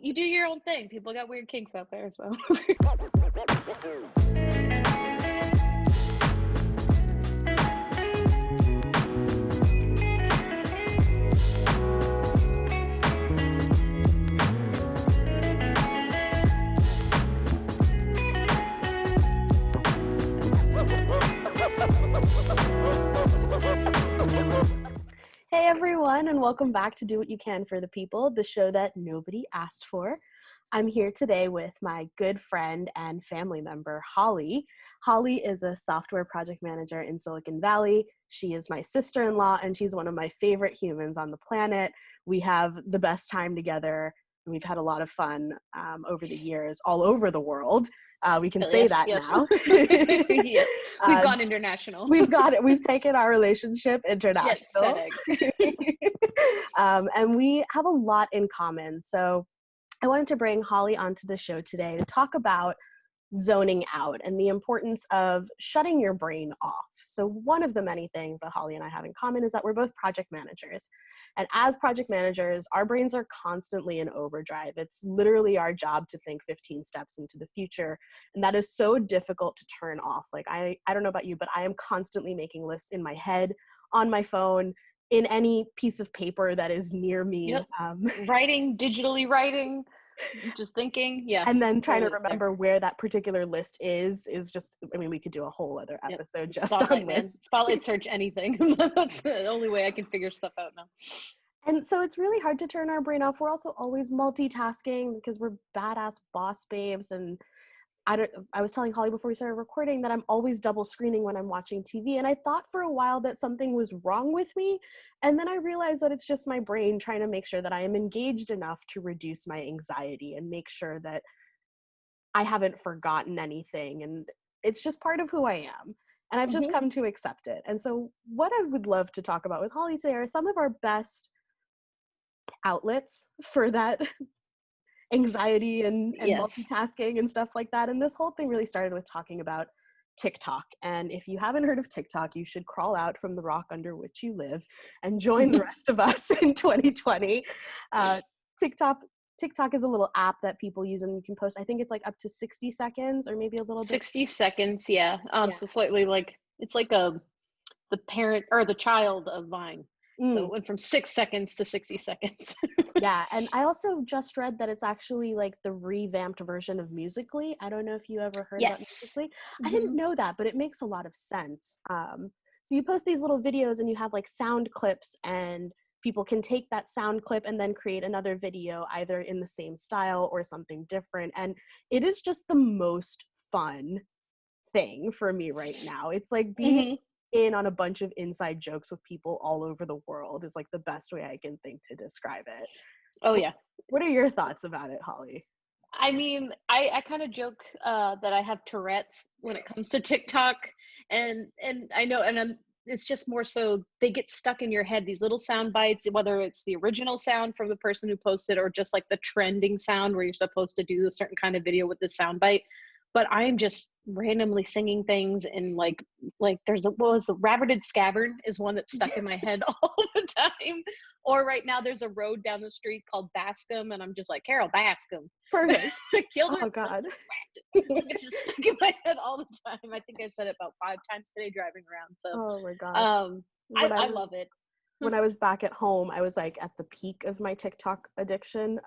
you do your own thing. People got weird kinks out there, so. Hey everyone, and welcome back to Do What You Can for the People, the show that nobody asked for. I'm here today with my good friend and family member, Holly. Holly is a software project manager in Silicon Valley. She is my sister-in-law, and she's one of my favorite humans on the planet. We have the best time together. We've had a lot of fun over the years, all over the world. We can say that now. Yes. We've gone international. We've got it. We've taken our relationship international. And we have a lot in common. So I wanted to bring Holly onto the show today to talk about zoning out and the importance of shutting your brain off. So one of the many things that Holly and I have in common is that we're both project managers. And as project managers, our brains are constantly in overdrive. It's literally our job to think 15 steps into the future. And that is so difficult to turn off. Like, I don't know about you, but I am constantly making lists in my head, on my phone, in any piece of paper that is near me. Yep. Digitally writing, just thinking, yeah. And then trying to remember where that particular list is just, I mean, we could do a whole other episode just on lists. Spotlight search anything. That's the only way I can figure stuff out now. And so it's really hard to turn our brain off. We're also always multitasking because we're badass boss babes. And I was telling Holly before we started recording that I'm always double screening when I'm watching TV. And I thought for a while that something was wrong with me. And then I realized that it's just my brain trying to make sure that I am engaged enough to reduce my anxiety and make sure that I haven't forgotten anything. And it's just part of who I am. And I've just come to accept it. And so what I would love to talk about with Holly today are some of our best outlets for that anxiety and multitasking and stuff like that. And this whole thing really started with talking about TikTok. And if you haven't heard of TikTok, you should crawl out from the rock under which you live and join the rest of us in 2020. TikTok is a little app that people use, and you can post, I think it's like up to 60 seconds or maybe a little bit. 60 seconds, yeah. So slightly like, it's like the parent or the child of Vine. So it went from 6 seconds to 60 seconds. Yeah, and I also just read that it's actually like the revamped version of Musical.ly. I don't know if you ever heard about Musical.ly. I didn't know that, but it makes a lot of sense. So you post these little videos and you have like sound clips, and people can take that sound clip and then create another video either in the same style or something different. And it is just the most fun thing for me right now. It's like being in on a bunch of inside jokes with people all over the world is like the best way I can think to describe it. Oh yeah. What are your thoughts about it, Holly? I mean, I kind of joke that I have Tourette's when it comes to TikTok, and I know, and it's just more so they get stuck in your head, these little sound bites, whether it's the original sound from the person who posted or just like the trending sound where you're supposed to do a certain kind of video with the sound bite. But I am just randomly singing things, and like there's the Rabbited Scabbard is one that's stuck in my head all the time. Or right now there's a road down the street called Bascom, and I'm just like, Carol Bascom. Perfect. Killed her. Oh God. It's just stuck in my head all the time. I think I said it about 5 times today driving around. So oh my gosh. I love it. When I was back at home, I was like at the peak of my TikTok addiction,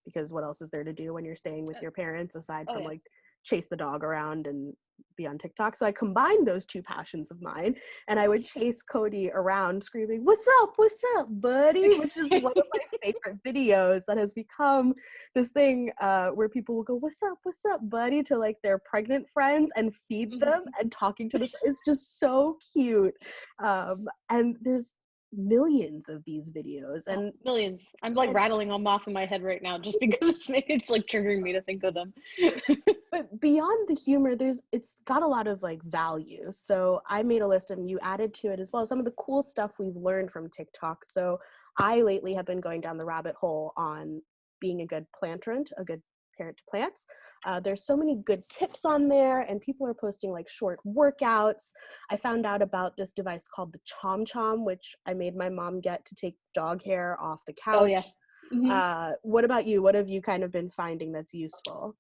because what else is there to do when you're staying with your parents aside from like chase the dog around and be on TikTok? So I combined those two passions of mine, and I would chase Cody around screaming, what's up, buddy? Which is one of my favorite videos that has become this thing where people will go, what's up, buddy, to like their pregnant friends and feed them and talking to this. It's just so cute. And there's millions of these videos, and millions. I'm like rattling them off in my head right now just because it's like triggering me to think of them. But beyond the humor, it's got a lot of like value. So I made a list, and you added to it as well some of the cool stuff we've learned from TikTok. So I lately have been going down the rabbit hole on being a good plantrant, a good parent to plants. There's so many good tips on there, and people are posting like short workouts. I found out about this device called the Chom Chom, which I made my mom get to take dog hair off the couch. Oh yeah. Mhm. What about you? What have you kind of been finding that's useful?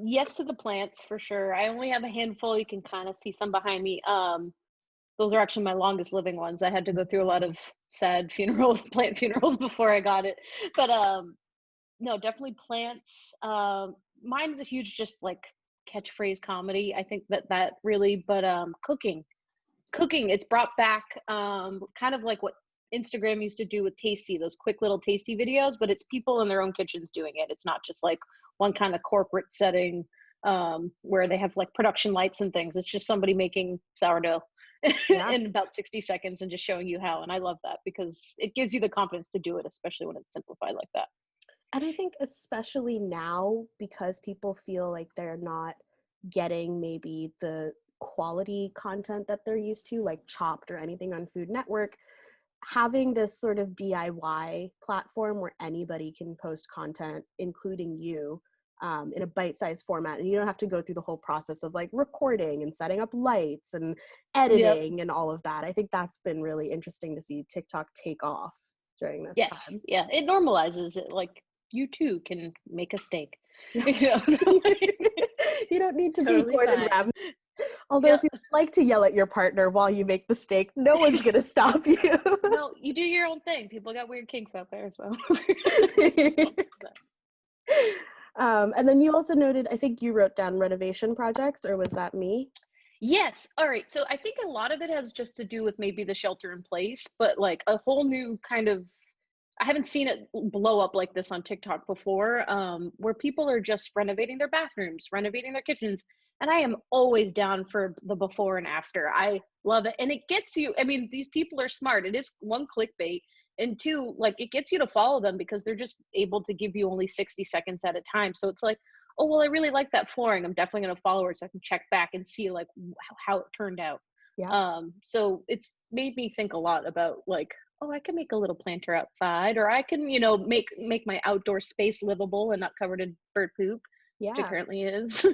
Yes to the plants for sure. I only have a handful. You can kind of see some behind me. Those are actually my longest living ones. I had to go through a lot of sad funerals, plant funerals before I got it. But no, definitely plants. Mine is a huge just like catchphrase comedy. I think that really, but cooking, it's brought back kind of like what Instagram used to do with Tasty, those quick little Tasty videos, but it's people in their own kitchens doing it. It's not just like one kind of corporate setting where they have like production lights and things. It's just somebody making sourdough Yeah. in about 60 seconds and just showing you how. And I love that because it gives you the confidence to do it, especially when it's simplified like that. And I think especially now, because people feel like they're not getting maybe the quality content that they're used to, like Chopped or anything on Food Network, having this sort of DIY platform where anybody can post content, including you, in a bite-sized format, and you don't have to go through the whole process of like recording and setting up lights and Yep. editing and all of that. I think that's been really interesting to see TikTok take off during this Yes. time. Yeah. It normalizes it. Like you too can make a steak. Yeah. You know, You don't need it's to be totally Gordon fine. Ramsay. Although if Yep. you like to yell at your partner while you make the steak, no one's gonna stop you. No, you do your own thing. People got weird kinks out there, so And then you also noted, I think you wrote down renovation projects, or was that me? yes. All right. So I think a lot of it has just to do with maybe the shelter in place, but like a whole new kind of I haven't seen it blow up like this on TikTok before, where people are just renovating their bathrooms, renovating their kitchens. And I am always down for the before and after. I love it. And it gets you, I mean, these people are smart. It is one, clickbait. And two, like it gets you to follow them because they're just able to give you only 60 seconds at a time. So it's like, oh, well, I really like that flooring. I'm definitely going to follow her so I can check back and see like how it turned out. Yeah. So it's made me think a lot about like, oh, I can make a little planter outside, or I can, make my outdoor space livable and not covered in bird poop, which it Yeah. currently is.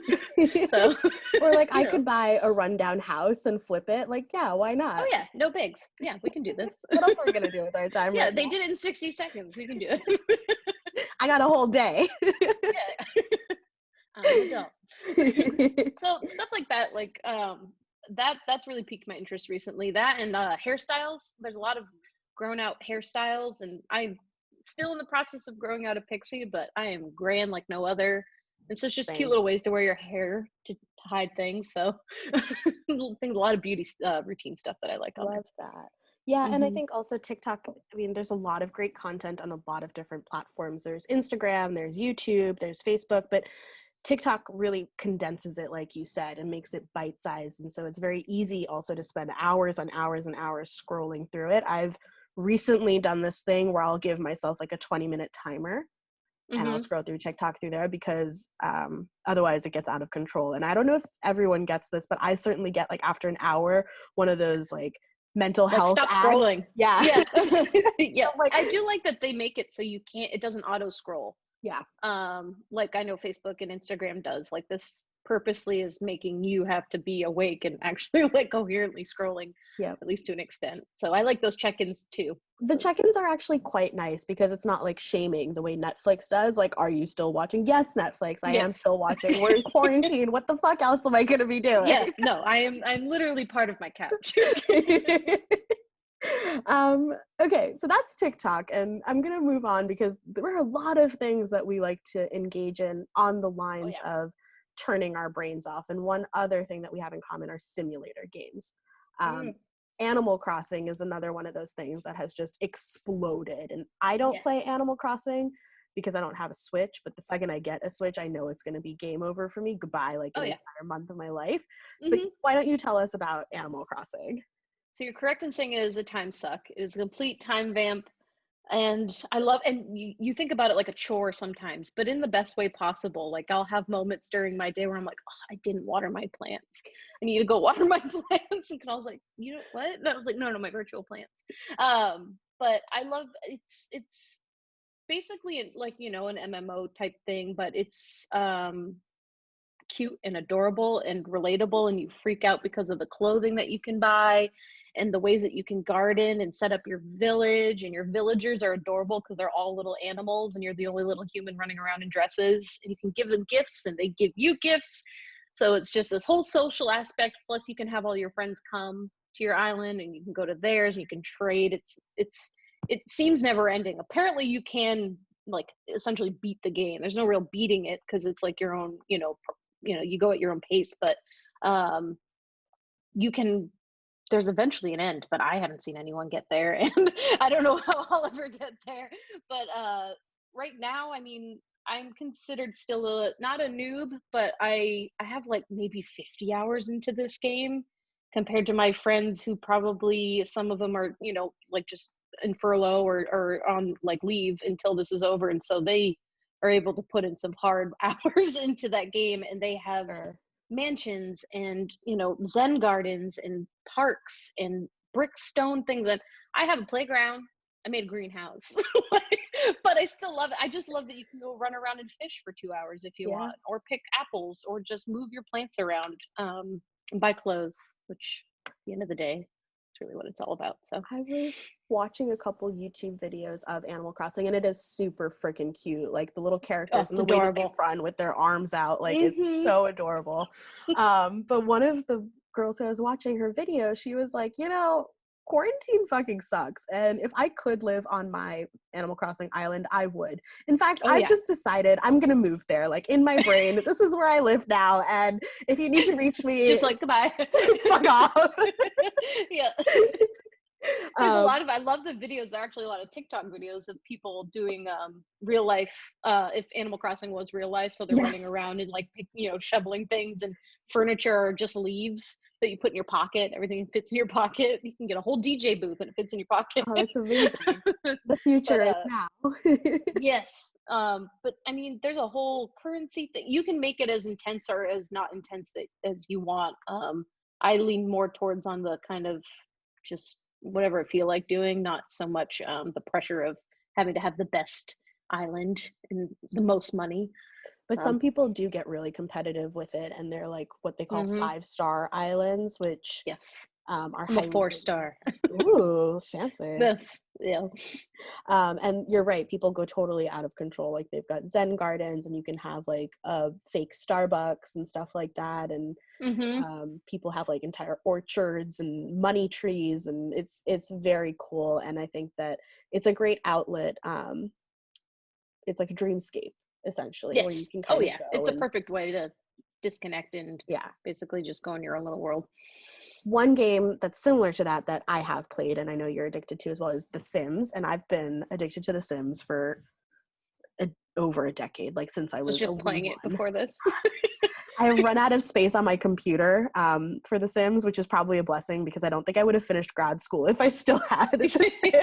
So, Or like you I know, could buy a rundown house and flip it. Like, yeah, why oh not? yeah, no bigs. Yeah, we can do this. What else are we gonna do with our time Yeah, right they now? did it in 60 seconds. We can do it. I got a whole day. Yeah, I'm an adult. So stuff like that, like that's really piqued my interest recently. That and hairstyles. There's a lot of grown out hairstyles, and I'm still in the process of growing out a pixie, but I am grand like no other. And so it's just cute Same. little ways to wear your hair to hide things. So little things, a lot of beauty routine stuff that I like on there. Love that. Yeah, and I Hmm. think also TikTok, I mean, there's a lot of great content on a lot of different platforms. There's Instagram, there's YouTube, there's Facebook, but TikTok really condenses it, like you said, and makes it bite sized. And so it's very easy also to spend hours on hours and hours scrolling through it. I've recently done this thing where I'll give myself like a 20-minute timer and I'll Hmm. scroll through TikTok through there because otherwise it gets out of control. And I don't know if everyone gets this, but I certainly get like after an hour, one of those like mental Like health stop ads. scrolling. Yeah. Yeah. Yeah. I'm like, I do like that they make it so you can't, it doesn't auto scroll. yeah, Like I know Facebook and Instagram does. Like this purposely is making you have to be awake and actually like coherently scrolling, yeah. at least to an extent. So I like those check-ins too. The 'Cause- check-ins are actually quite nice because it's not like shaming the way Netflix does. Like, are you still watching? Yes, Netflix, I am yes. still watching. We're in quarantine. What the fuck else am I gonna be Yeah, doing? no, I'm literally part of my couch. Okay, so that's TikTok, and I'm gonna move on because there are a lot of things that we like to engage in on the Oh lines yeah. of turning our brains off. And one other thing that we have in common are simulator games. Um, Mm, Animal Crossing is another one of those things that has just exploded. And I don't play yes. Animal Crossing because I don't have a Switch, but the second I get a Switch, I know it's going to be game over for me. Goodbye, like Oh an yeah. entire month of my life. But Hmm. why don't you tell us about Animal Crossing? So you're correct in saying it is a time suck. It is a complete time vamp. And I love, and you think about it like a chore sometimes, but in the best way possible. Like I'll have moments during my day where I'm like, oh, I didn't water my plants. I need to go water my plants. And I was like, you know what? And I was like, no, no, my virtual plants. But I love it's basically like, an MMO type thing, but it's cute and adorable and relatable, and you freak out because of the clothing that you can buy. and the ways that you can garden and set up your village, and your villagers are adorable because they're all little animals and you're the only little human running around in dresses, and you can give them gifts and they give you gifts. So it's just this whole social aspect. Plus you can have all your friends come to your island and you can go to theirs and you can trade. It seems never ending. Apparently you can like essentially beat the game. There's no real beating it because it's like your own, you go at your own pace, but you can, there's eventually an end, but I haven't seen anyone get there, and I don't know how I'll ever get there. But right now, I mean, I'm considered still not a noob, but I have like maybe 50 hours into this game compared to my friends who probably, some of them are, like just in furlough or on like leave until this is over, and so they are able to put in some hard hours into that game, and they have Sure. mansions and zen gardens and parks and brick stone things. And I have a playground. I made a greenhouse. But I still love it. I just love that you can go run around and fish for 2 hours if you Yeah. want, or pick apples, or just move your plants around, and buy clothes, which at the end of the day, it's really what it's all about. So I was watching a couple YouTube videos of Animal Crossing, and it is super freaking cute. Like the little oh, characters and it's the way that they adorable. run with their arms out, like it's Hmm. so adorable. But one of the girls who I was watching her video, she was like, quarantine fucking sucks. And if I could live on my Animal Crossing island, I would. In fact, Oh I've yeah. just decided I'm gonna move there. Like in my brain, this is where I live now. And if you need to reach me, Just like goodbye. fuck off. Yeah. There's a um, lot of, I love the videos. There are actually a lot of TikTok videos of people doing real life, if Animal Crossing was real life. So they're running yes. around and like shoveling things and furniture, or just leaves that you put in your pocket. Everything fits in your pocket. You can get a whole DJ booth and it fits in your pocket. Oh, that's amazing. The But future is now. yes, but I mean, there's a whole currency thing. You can make it as intense or as not intense as you want. I lean more towards on the kind of just whatever I feel like doing, not so much the pressure of having to have the best island and the most money. But Um, some people do get really competitive with it, and they're like what they call mhm. 5-star islands, which Yes, are I'm a highly four rated. star. Ooh, fancy. That's yeah. And you're right, people go totally out of control. Like they've got Zen gardens, and you can have like a fake Starbucks and stuff like that. And Hmm. people have like entire orchards and money trees, and it's very cool. And I think that it's a great outlet. It's like a dreamscape essentially, where you Yes. can Oh kind of yeah. go It's a and perfect way to disconnect and yeah. basically just go in your own little world. One game that's similar to that that I have played and I know you're addicted to as well is The Sims, and I've been addicted to The Sims for over a decade, like since I Was was a just wee playing it one. before this. I have run out of space on my computer for The Sims, which is probably a blessing because I don't think I would have finished grad school if I still had The Sims. You're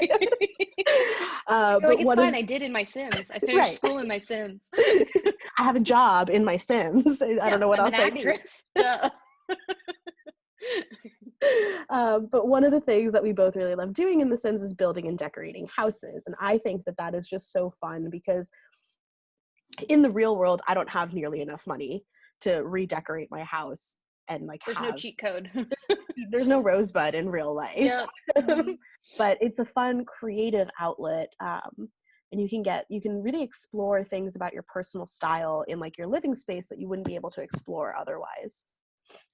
But like, it's one of fine. I did in my Sims. I finished right, school in my Sims. I have a job in my Sims. I don't Yeah, know what I'm an else I need. actress. Duh. But one of the things that we both really love doing in The Sims is building and decorating houses, and I think that that is just so fun because in the real world, I don't have nearly enough money to redecorate my house and like There's no have cheat code. there's no rosebud in real life. Yeah. Mhm. But it's a fun creative outlet, and you can really explore things about your personal style in like your living space that you wouldn't be able to explore otherwise.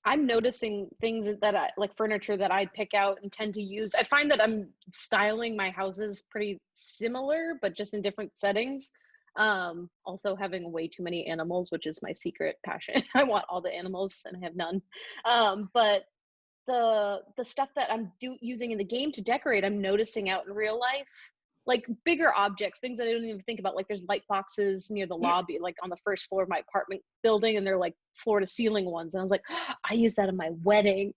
I'm noticing things that I like, furniture that I pick out and tend to use. I find that I'm styling my houses pretty similar, but just in different settings. Also having way too many animals, which is my secret passion. I want all the animals and I have none. But the stuff that I'm using in the game to decorate, I'm noticing out in real life, like bigger objects, things that I don't even think about. Like there's light boxes near the lobby, like on the first floor of my apartment building, and they're like floor to ceiling ones. And I was like, oh, I use that in my wedding,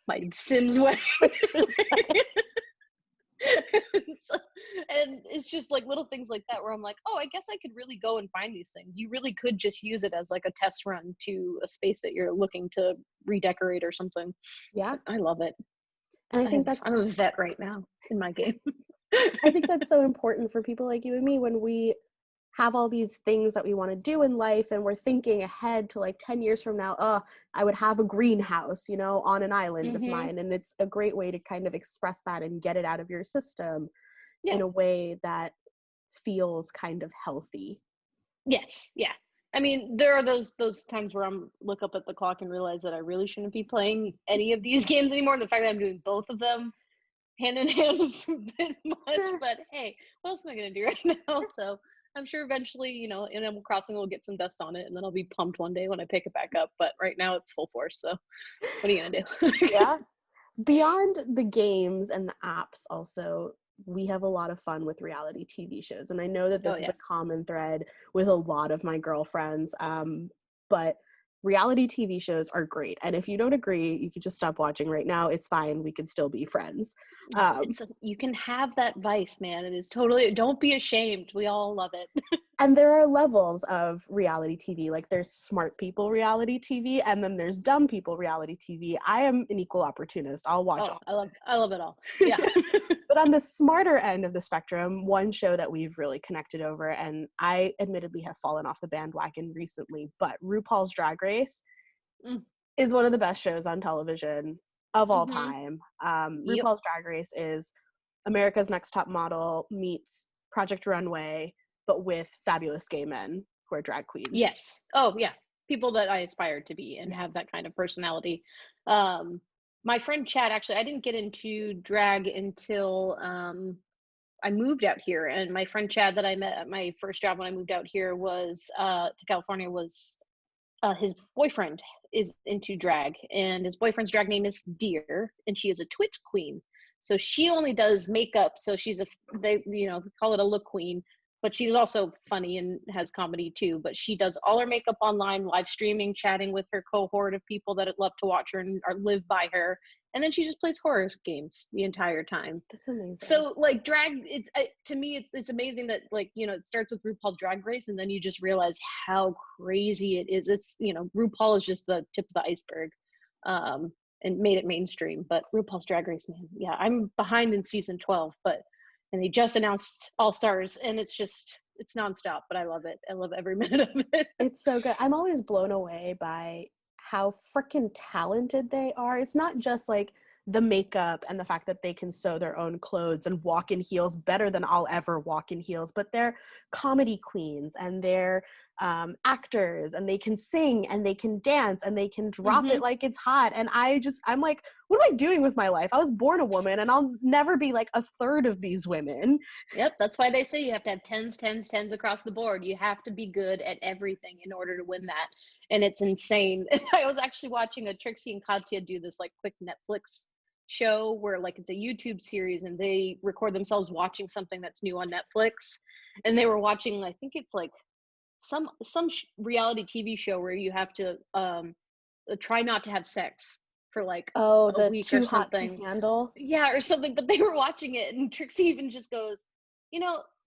my Sims wedding. So, and it's just like little things like that where I'm like, oh, I guess I could really go and find these things. You really could just use it as like a test run to a space that you're looking to redecorate or something. Yeah, I love it. and I'm a vet right now in my game. I think that's so important for people like you and me when we have all these things that we want to do in life, and we're thinking ahead to like 10 years from now, I would have a greenhouse, you know, on an island of Mm-hmm. mine. And it's a great way to kind of express that and get it out of your system Yeah. in a way that feels kind of healthy. Yes. Yeah. I mean, there are those times where I'm look up at the clock and realize that I really shouldn't be playing any of these games anymore. And the fact that I'm doing both of them hand in hand is a bit much. But hey, what else am I gonna do right now? So I'm sure eventually, you know, Animal Crossing will get some dust on it, and then I'll be pumped one day when I pick it back up. But right now, it's full force. So what are you gonna do? Yeah. Beyond the games and the apps, also, we have a lot of fun with reality TV shows. And I know that Oh this is a yes. common thread with a lot of my girlfriends. But reality TV shows are great. And if you don't agree, you could just stop watching right now. It's fine. We can still be friends. No, Um, you can have that vice, man. It is totally. Don't be ashamed. We all love it. and there are levels of reality TV. Like there's smart people reality TV, and then there's dumb people reality TV. I am an equal opportunist. I'll watch Oh, all. I love it all. Yeah. But on the smarter end of the spectrum, one show that we've really connected over, and I admittedly have fallen off the bandwagon recently, but RuPaul's Drag Race Mm, is one of the best shows on television of all mm-hmm. time. Yep. RuPaul's Drag Race is America's Next Top Model meets Project Runway, but with fabulous gay men who are drag queens. Yes. Oh, yeah. People that I aspire to be and have Yes. that kind of personality. Um, my friend Chad, actually, I didn't get into drag until I moved out here. And my friend Chad that I met at my first job when I moved out here was to California was his boyfriend is into drag, and his boyfriend's drag name is Deer, and she is a Twitch queen. So she only does makeup. So she's they call it a look queen, but she's also funny and has comedy too. But she does all her makeup online, live streaming, chatting with her cohort of people that love to watch her and live by her, and then she just plays horror games the entire time. That's amazing. So like drag, to me it's amazing that, like, it starts with RuPaul's Drag Race, and then you just realize how crazy it is. It's, RuPaul is just the tip of the iceberg, and made it mainstream. But RuPaul's Drag Race, man, yeah, I'm behind in season 12, and they just announced All Stars, and it's nonstop. But I love it. I love every minute of it. It's so good. I'm always blown away by how freaking talented they are. It's not just like the makeup and the fact that they can sew their own clothes and walk in heels better than I'll ever walk in heels, but they're comedy queens and they're actors, and they can sing and they can dance and they can drop it Hmm. like it's hot. And I'm like, what am I doing with my life? I was born a woman and I'll never be like a third of these women. Yep, that's why they say you have to have tens, tens, tens across the board. You have to be good at everything in order to win that. And it's insane. And I was actually watching a Trixie and Katya do this like quick Netflix show where, like, it's a YouTube series and they record themselves watching something that's new on Netflix. And they were watching, I think it's like some reality TV show where you have to try not to have sex for like Oh, a the week or too hot to something. handle. Yeah, or something. But they were watching it, and Trixie even just goes,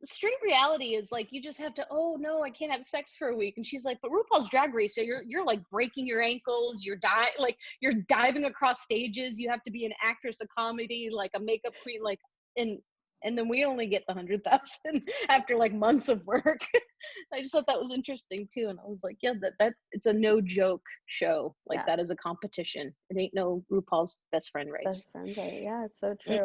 straight reality is like you just have to. Oh no, I can't have sex for a week. And she's like, but RuPaul's Drag Race, so you're like breaking your ankles. You're diving across stages. You have to be an actress, a comedy, like a makeup queen, like and. And then we only get the 100,000 after like months of work. I just thought that was interesting too, and I was like, yeah, that it's a no joke show. Like Yeah. that is a competition. It ain't no RuPaul's Best Friend race. Best friends are, yeah, it's so true.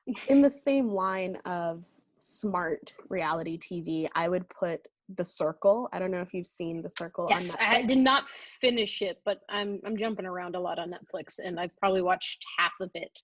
Mm-mm. In the same line of smart reality TV, I would put The Circle. I don't know if you've seen The Circle on Yes, I Netflix. did not finish it, but I'm jumping around a lot on Netflix, and I've probably watched half of it.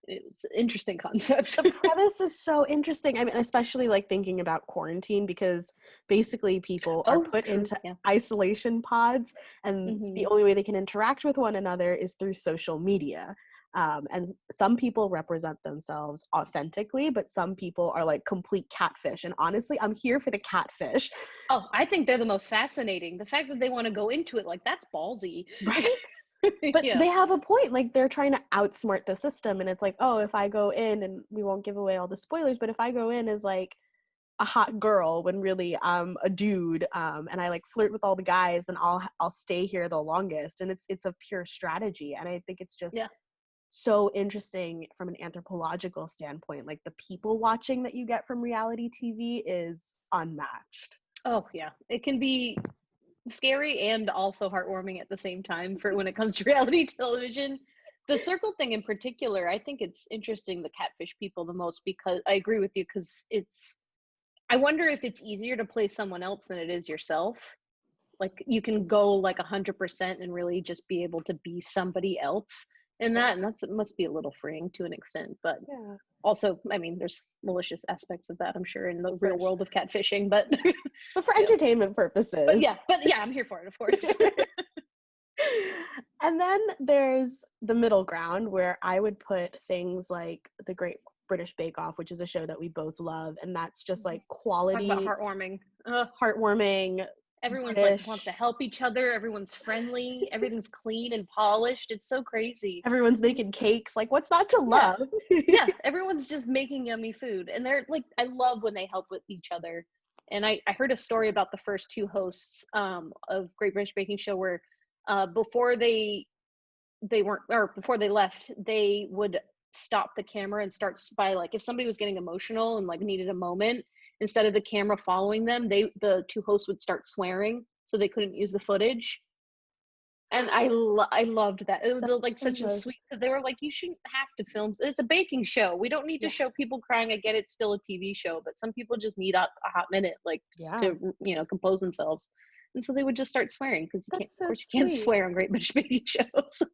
It was an interesting concept. The premise is so interesting. I mean, especially like thinking about quarantine, because basically people are Oh, put true. into Yeah. isolation pods, and the Hmm. only way they can interact with one another is through social media. And some people represent themselves authentically, but some people are like complete catfish. And honestly, I'm here for the catfish. Oh, I think they're the most fascinating. The fact that they want to go into it, like, that's ballsy. Right. But Yeah. they have a point. Like they're trying to outsmart the system, and it's like, oh, if I go in, and we won't give away all the spoilers, but if I go in as like a hot girl when really I'm a dude, and I like flirt with all the guys, and I'll stay here the longest. And it's a pure strategy, and I think it's just Yeah. so interesting from an anthropological standpoint. Like the people watching that you get from reality TV is unmatched. Oh yeah, it can be scary and also heartwarming at the same time for when it comes to reality television. The circle thing in particular, I think it's interesting, the catfish people the most, because I agree with you, because I wonder if it's easier to play someone else than it is yourself. Like you can go like 100% and really just be able to be somebody else in that, and it must be a little freeing to an extent. But Yeah, also, I mean, there's malicious aspects of that, I'm sure, in the for real sure. world of catfishing, but But for you know, entertainment purposes. but yeah, I'm here for it, of course. And then there's the middle ground where I would put things like The Great British Bake Off, which is a show that we both love, and that's just like Talk about quality, heartwarming. heartwarming, Everyone's like wants to British. help each other. Everyone's friendly. Everything's clean and polished. It's so crazy. Everyone's making cakes. Like, what's not to Yeah, love? yeah. Everyone's just making yummy food, and they're like, I love when they help with each other. And I heard a story about the first two hosts of Great British Baking Show where before they weren't, or before they left, they would stop the camera and start by, like, if somebody was getting emotional and like needed a moment, instead of the camera following them, the two hosts would start swearing so they couldn't use the footage. And I loved that. It was That's like the such a sweet, most. because they were like, you shouldn't have to film. It's a baking show. We don't need to Yeah. show people crying. I get it's still a TV show, but some people just need a hot minute, like Yeah. to compose themselves. And so they would just start swearing, because you can't, That's of so course, you can't sweet. swear on Great British Baking Show. So.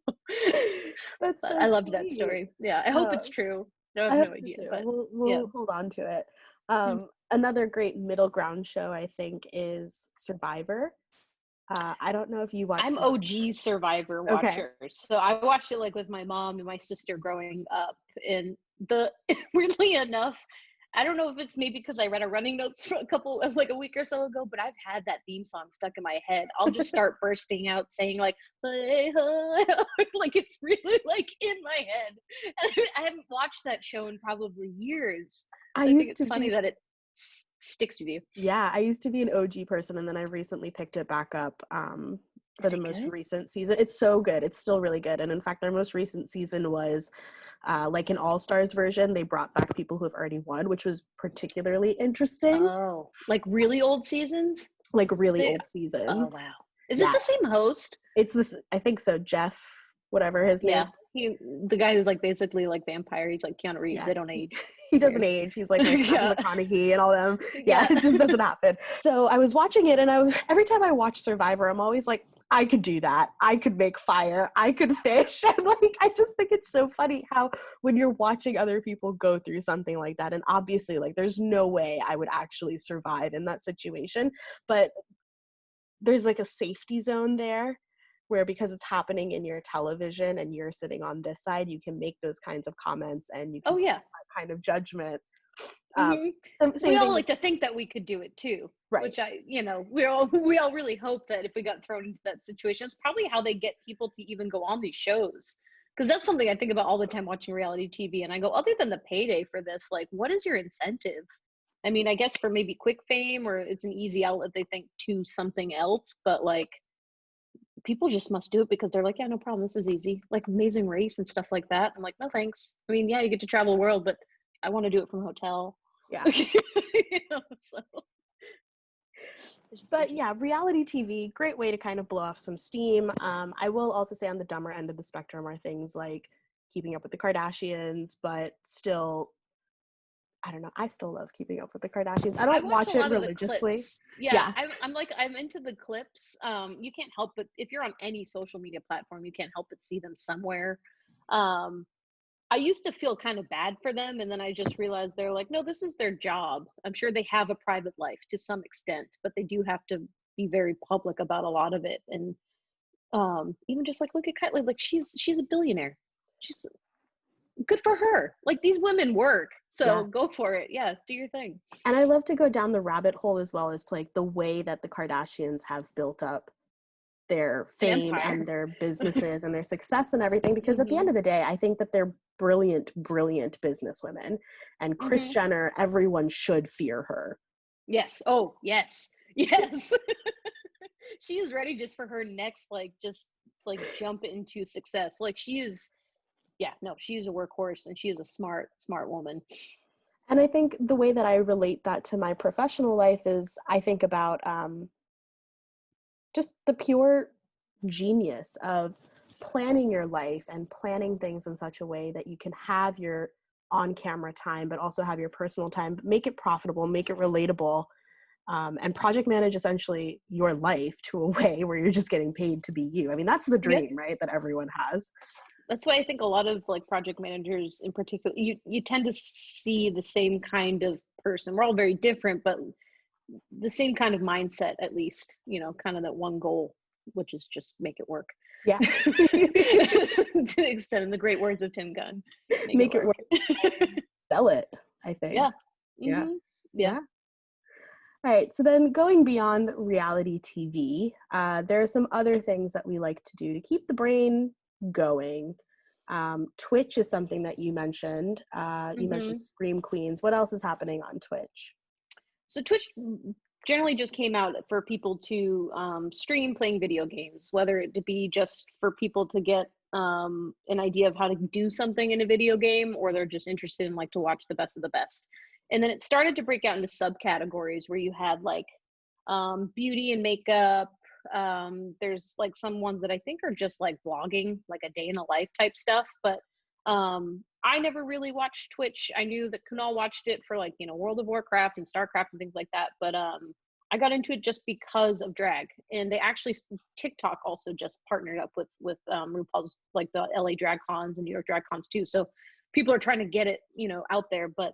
That's But so I loved that sweet. story. Yeah, I hope it's Oh, true. I have I no hope so idea, too. but yeah. We'll hold on to it. Mm. Another great middle ground show I think is Survivor. I don't know if you watch I'm Survivor. OG Survivor Okay. watcher. So I watched it like with my mom and my sister growing up. And the weirdly enough, I don't know if it's maybe because I read a running notes for like a week or so ago, but I've had that theme song stuck in my head. I'll just start bursting out saying like, hey, like it's really like in my head. And I haven't watched that show in probably years. I So I think used it's to funny be that it sticks with you. Yeah, I used to be an OG person, and then I recently picked it back up for Is the it most good? recent season. It's so good. It's still really good. And in fact, their most recent season was like an all stars version. They brought back people who have already won, which was particularly interesting. Oh, like really old seasons? Like really They old Oh, seasons. wow. Is it Yeah, the same host? it's this. I think so. Jeff, whatever his name. Yeah. The guy who's like basically like vampire, he's like Keanu Reeves. Yeah, They don't age. he It's doesn't weird. age. He's like Matthew Yeah. McConaughey and all them. Yeah, Yeah. it just doesn't happen. So I was watching it, and every time I watch Survivor, I'm always like, I could do that. I could make fire. I could fish. And like, I just think it's so funny how when you're watching other people go through something like that, and obviously, like, there's no way I would actually survive in that situation, but there's like a safety zone there where because it's happening in your television and you're sitting on this side, you can make those kinds of comments and you can Oh, pass yeah. that kind of judgment. Um, Hmm. We same all thing with like to think that we could do it too, right. which we all really hope that if we got thrown into that situation, it's probably how they get people to even go on these shows. Because that's something I think about all the time watching reality TV, and I go, other than the payday for this, like, what is your incentive? I mean, I guess for maybe quick fame, or it's an easy outlet, they think, to something else, but like people just must do it because they're like, yeah, no problem, this is easy. Like Amazing Race and stuff like that. I'm like, no thanks. I mean, yeah, you get to travel the world, but I want to do it from a hotel. Yeah. So it's just But yeah, interesting. reality TV, great way to kind of blow off some steam. I will also say on the dumber end of the spectrum are things like Keeping Up with the Kardashians, but still, I don't know. I still love Keeping Up with the Kardashians. I I don't watch a watch it lot of the religiously. clips. Yeah, Yeah, I'm into the clips. You can't help but, if you're on any social media platform, you can't help but see them somewhere. Um, I used to feel kind of bad for them, and then I just realized they're like, no, this is their job. I'm sure they have a private life to some extent, but they do have to be very public about a lot of it. And even just like, look at Kylie, like she's a billionaire. She's good for her. Like, these women work, so yeah. go for it. Yeah, do your thing. And I love to go down the rabbit hole as well as to like the way that the Kardashians have built up their An fame empire. and their businesses and their success and everything, because at the end Hmm. of the day, I think that they're brilliant, brilliant businesswomen. And Kris Hmm. Jenner, everyone should fear her. Yes. Oh, yes. Yes. She is ready just for her next, like, just like jump into success. Like, she is, yeah, no, she is a workhorse, and she is a smart woman. And I think the way that I relate that to my professional life is I think about just the pure genius of planning your life and planning things in such a way that you can have your on camera time, but also have your personal time, but make it profitable, make it relatable, and project manage essentially your life to a way where you're just getting paid to be you. I mean, that's the Yep. dream, right? That everyone has. That's why I think a lot of like project managers in particular, you tend to see the same kind of person. We're all very different, but the same kind of mindset, at least, kind of that one goal, which is just make it work. Yeah. To the extent, in the great words of Tim Gunn, make it Make it work. work. Sell it, I think. Yeah. Yeah. Yeah. Yeah. All right. So then going beyond reality TV, there are some other things that we like to do to keep the brain going. Twitch is something that you mentioned. You mentioned Scream Queens. What else is happening on Twitch? So Twitch generally just came out for people to stream playing video games, whether it be just for people to get an idea of how to do something in a video game, or they're just interested in like to watch the best of the best. And then it started to break out into subcategories where you had like beauty and makeup. There's like some ones that I think are just like vlogging, like a day in a life type stuff. But I never really watched Twitch. I knew that Kunal watched it for like, World of Warcraft and StarCraft and things like that. But I got into it just because of drag. And they actually, TikTok also just partnered up with RuPaul's, like the LA Drag Cons and New York Drag Cons too. So people are trying to get it, out there. But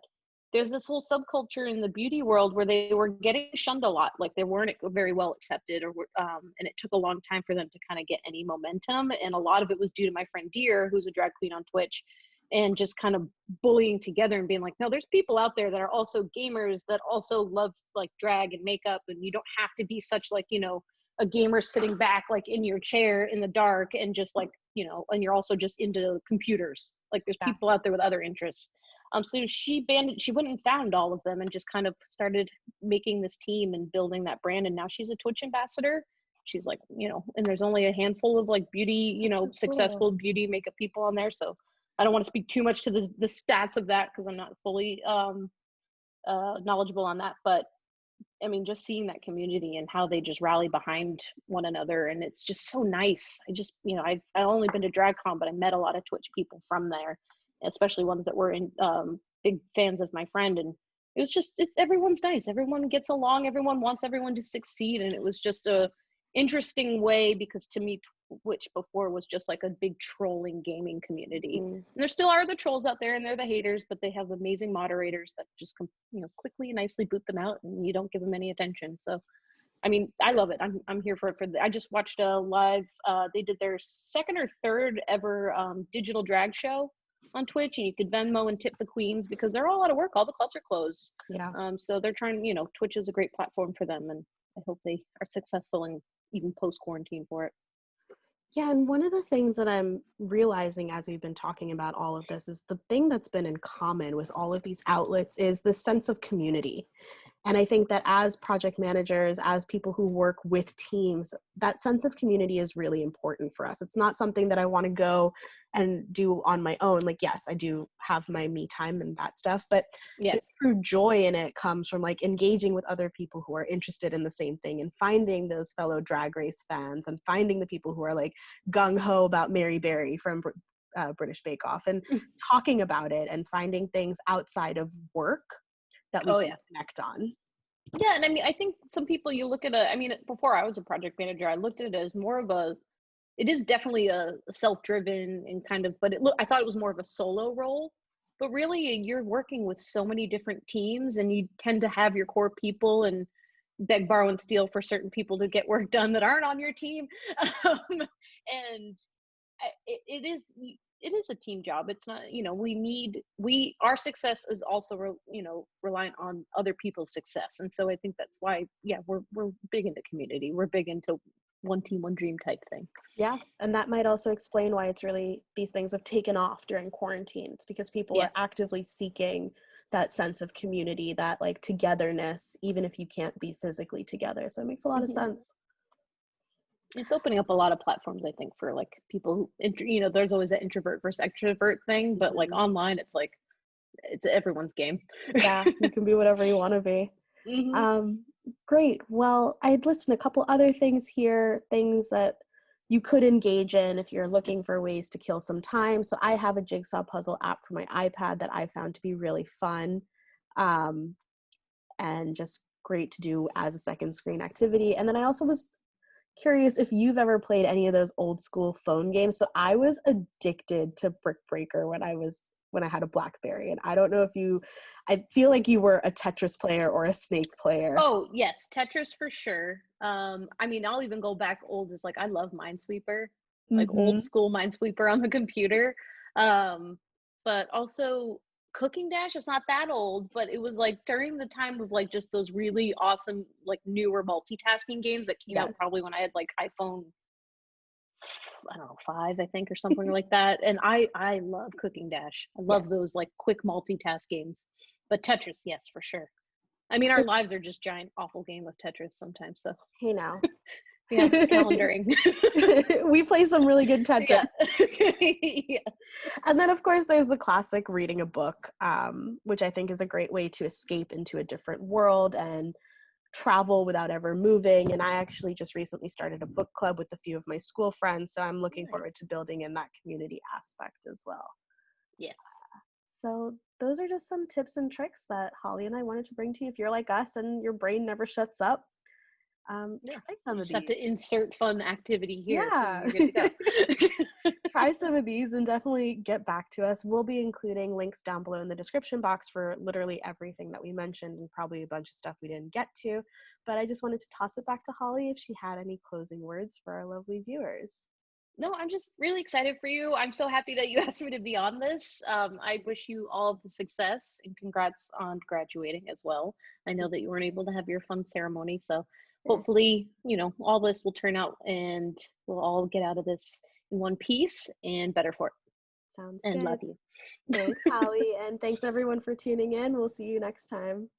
there's this whole subculture in the beauty world where they were getting shunned a lot. Like they weren't very well accepted, and it took a long time for them to kind of get any momentum. And a lot of it was due to my friend Deer, who's a drag queen on Twitch, and just kind of bullying together and being like, no, there's people out there that are also gamers that also love like drag and makeup, and you don't have to be such like, a gamer sitting back like in your chair in the dark and just like, and you're also just into computers. Like there's people out there with other interests. So she went and found all of them and just kind of started making this team and building that brand. And now she's a Twitch ambassador. She's like, and there's only a handful of like beauty, successful beauty makeup people on there. So I don't want to speak too much to the stats of that because I'm not fully knowledgeable on that. But I mean, just seeing that community and how they just rally behind one another. And it's just so nice. I just, I've only been to DragCon, but I met a lot of Twitch people from there, especially ones that were in big fans of my friend. And it was just, everyone's nice. Everyone gets along. Everyone wants everyone to succeed. And it was just a interesting way, because to me, Twitch before was just like a big trolling gaming community. And there still are the trolls out there and they're the haters, but they have amazing moderators that just quickly and nicely boot them out, and you don't give them any attention. So I mean, I love it. I'm here for it. I just watched a live, they did their second or third ever digital drag show on Twitch, and you could Venmo and tip the queens because they're all out of work. All the clubs are closed. Yeah. So they're trying, Twitch is a great platform for them, and I hope they are successful and even post quarantine for it. Yeah, and one of the things that I'm realizing as we've been talking about all of this is the thing that's been in common with all of these outlets is the sense of community. And I think that as project managers, as people who work with teams, that sense of community is really important for us. It's not something that I want to go and do on my own. Like, yes, I do have my me time and that stuff, but the true joy in it comes from like engaging with other people who are interested in the same thing and finding those fellow Drag Race fans and finding the people who are like gung-ho about Mary Berry from British Bake Off and talking about it and finding things outside of work that we can connect on. Yeah, and I mean, I think some people you look at before I was a project manager, I looked at it as more of it is definitely a self-driven and kind of, but I thought it was more of a solo role. But really, you're working with so many different teams, and you tend to have your core people and beg, borrow, and steal for certain people to get work done that aren't on your team. And it is a team job. It's not, our success is also, reliant on other people's success. And so I think that's why, we're big into community. We're big into one team, one dream type thing. Yeah. And that might also explain why these things have taken off during quarantines, because people are actively seeking that sense of community, that like togetherness, even if you can't be physically together. So it makes a lot of sense. It's opening up a lot of platforms, I think, for like people who, there's always that introvert versus extrovert thing, but like online, it's like it's everyone's game. Yeah, you can be whatever you want to be. Hmm. Um, Great. Well, I'd listed a couple other things here, things that you could engage in if you're looking for ways to kill some time. So I have a jigsaw puzzle app for my iPad that I found to be really fun, um, and just great to do as a second screen activity. And then I also was curious if you've ever played any of those old school phone games. So I was addicted to Brick Breaker when I had a BlackBerry. And I don't know if I feel like you were a Tetris player or a Snake player. Oh yes, Tetris for sure. I mean, I'll even go back old as like I love Minesweeper, like old Mm-hmm. school Minesweeper on the computer. Um, but also Cooking Dash is not that old, but it was like during the time of like just those really awesome like newer multitasking games that came out Yes. probably when I had like iPhone, I don't know, 5, I think, or something like that. And I love Cooking Dash. I Yes. love those like quick multitask games. But Tetris, yes, for sure. I mean, our lives are just giant awful game of Tetris sometimes. So Hey now. yeah, calendaring. We play some really good Tetris. Yeah. Yeah. And then, of course, there's the classic reading a book, which I think is a great way to escape into a different world and travel without ever moving. And I actually just recently started a book club with a few of my school friends. So I'm looking Nice. forward to building in that community aspect as well. Yeah. So those are just some tips and tricks that Holly and I wanted to bring to you. If you're like us and your brain never shuts up, Yeah. try You some of just have these. to insert fun activity here and Yeah. you're good to go. Try some of these and definitely get back to us. We'll be including links down below in the description box for literally everything that we mentioned and probably a bunch of stuff we didn't get to. But I just wanted to toss it back to Holly if she had any closing words for our lovely viewers. No, I'm just really excited for you. I'm so happy that you asked me to be on this. I wish you all of the success and congrats on graduating as well. I know that you weren't able to have your fun ceremony, so Yeah, hopefully, all this will turn out and we'll all get out of this in one piece and better for it. sounds And love good. you. Thanks, Holly. And thanks everyone for tuning in. We'll see you next time.